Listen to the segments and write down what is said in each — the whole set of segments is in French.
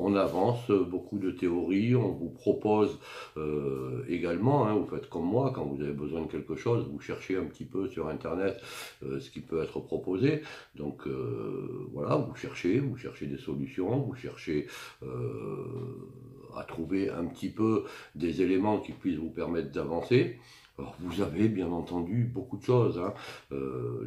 on avance beaucoup de théories, on vous propose également, hein, vous faites comme moi, quand vous avez besoin de quelque chose, vous cherchez un petit peu sur Internet ce qui peut être proposé. Donc voilà, vous cherchez des solutions, vous cherchez à trouver un petit peu des éléments qui puissent vous permettre d'avancer. Alors, vous avez bien entendu beaucoup de choses, hein.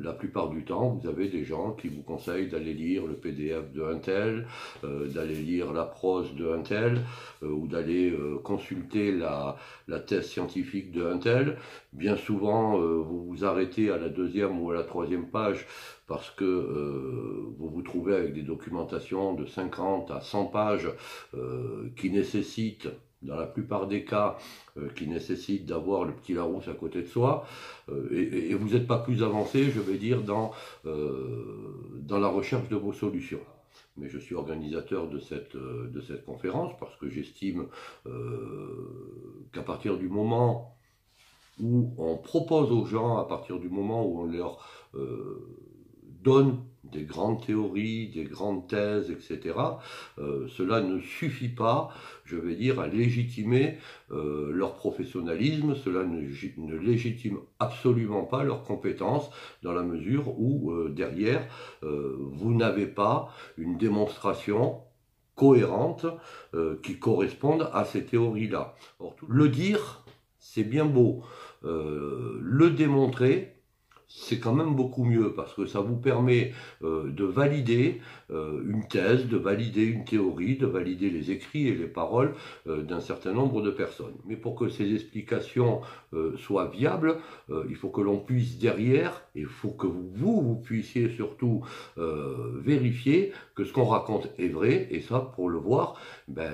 La plupart du temps, vous avez des gens qui vous conseillent d'aller lire le PDF de un tel, d'aller lire la prose de un tel, ou d'aller consulter la thèse scientifique de un tel. Bien souvent, vous vous arrêtez à la deuxième ou à la troisième page parce que vous vous trouvez avec des documentations de 50 à 100 pages qui nécessitent, dans la plupart des cas, qui nécessite d'avoir le petit Larousse à côté de soi, et vous n'êtes pas plus avancé, je vais dire, dans la recherche de vos solutions. Mais je suis organisateur de cette conférence parce que j'estime qu'à partir du moment où on propose aux gens, à partir du moment où on leur donne des grandes théories, des grandes thèses, etc., cela ne suffit pas, je vais dire, à légitimer leur professionnalisme, cela ne légitime absolument pas leurs compétences, dans la mesure où, derrière, vous n'avez pas une démonstration cohérente qui corresponde à ces théories-là. Le dire, c'est bien beau. Le démontrer, c'est quand même beaucoup mieux parce que ça vous permet de valider une thèse, de valider une théorie, de valider les écrits et les paroles d'un certain nombre de personnes. Mais pour que ces explications soient viables, il faut que l'on puisse derrière, et il faut que vous puissiez surtout vérifier que ce qu'on raconte est vrai, et ça, pour le voir,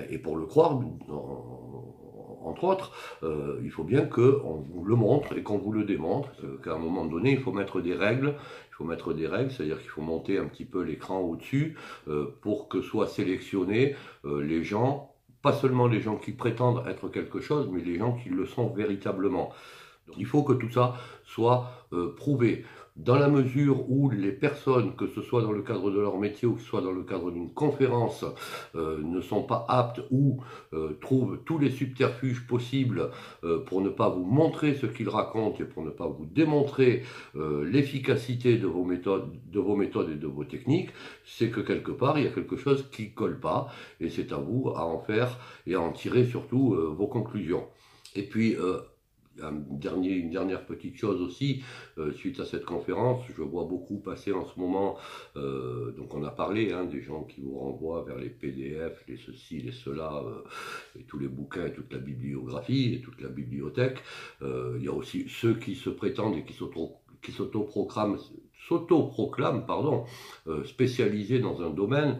et pour le croire, entre autres, il faut bien qu'on vous le montre et qu'on vous le démontre, qu'à un moment donné, il faut mettre des règles. C'est-à-dire qu'il faut monter un petit peu l'écran au-dessus pour que soient sélectionnés les gens, pas seulement les gens qui prétendent être quelque chose, mais les gens qui le sont véritablement. Donc, il faut que tout ça soit prouvé. Dans la mesure où les personnes, que ce soit dans le cadre de leur métier ou que ce soit dans le cadre d'une conférence, ne sont pas aptes ou trouvent tous les subterfuges possibles pour ne pas vous montrer ce qu'ils racontent et pour ne pas vous démontrer l'efficacité de vos méthodes et de vos techniques, c'est que quelque part, il y a quelque chose qui ne colle pas et c'est à vous à en faire et à en tirer surtout vos conclusions. Et puis, une dernière petite chose aussi, suite à cette conférence, je vois beaucoup passer en ce moment, donc on a parlé des gens qui vous renvoient vers les PDF, les ceci, les cela, et tous les bouquins et toute la bibliographie et toute la bibliothèque. Il y a aussi ceux qui se prétendent et qui s'autoproclament spécialisés dans un domaine.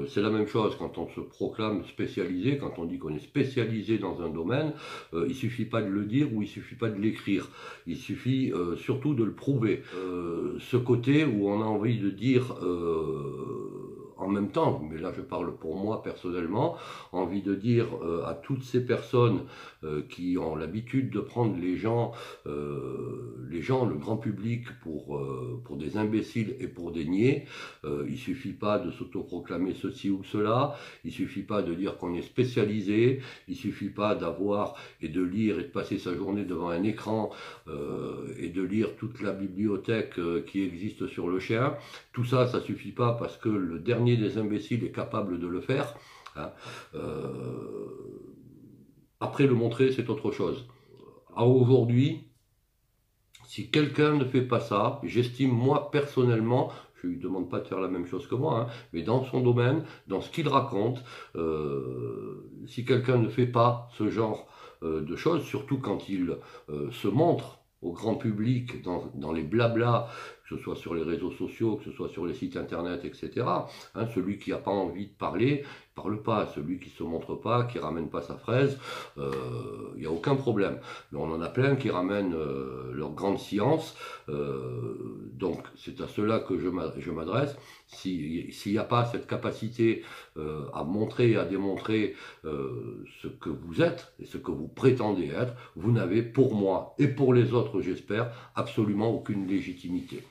C'est la même chose quand on se proclame spécialisé, quand on dit qu'on est spécialisé dans un domaine, il suffit pas de le dire ou il suffit pas de l'écrire, il suffit surtout de le prouver. Ce côté où on a envie de dire en même temps, mais là je parle pour moi personnellement, envie de dire à toutes ces personnes qui ont l'habitude de prendre les gens, le grand public pour des imbéciles et pour des niais, il suffit pas de s'autoproclamer ceci ou cela, il suffit pas de dire qu'on est spécialisé, il suffit pas d'avoir et de lire et de passer sa journée devant un écran et de lire toute la bibliothèque qui existe sur le chien. Tout ça, ça suffit pas parce que le dernier des imbéciles est capable de le faire. Après, le montrer, c'est autre chose. Aujourd'hui, si quelqu'un ne fait pas ça, j'estime moi personnellement, je ne lui demande pas de faire la même chose que moi, mais dans son domaine, dans ce qu'il raconte, si quelqu'un ne fait pas ce genre de choses, surtout quand il se montre au grand public dans les blablas, que ce soit sur les réseaux sociaux, que ce soit sur les sites internet, etc. Celui qui n'a pas envie de parler, parle pas. Celui qui se montre pas, qui ramène pas sa fraise, il n'y a aucun problème. Mais on en a plein qui ramènent leur grande science. Donc c'est à cela que je m'adresse. S'il n'y a pas cette capacité à montrer et à démontrer ce que vous êtes et ce que vous prétendez être, vous n'avez pour moi et pour les autres, j'espère, absolument aucune légitimité.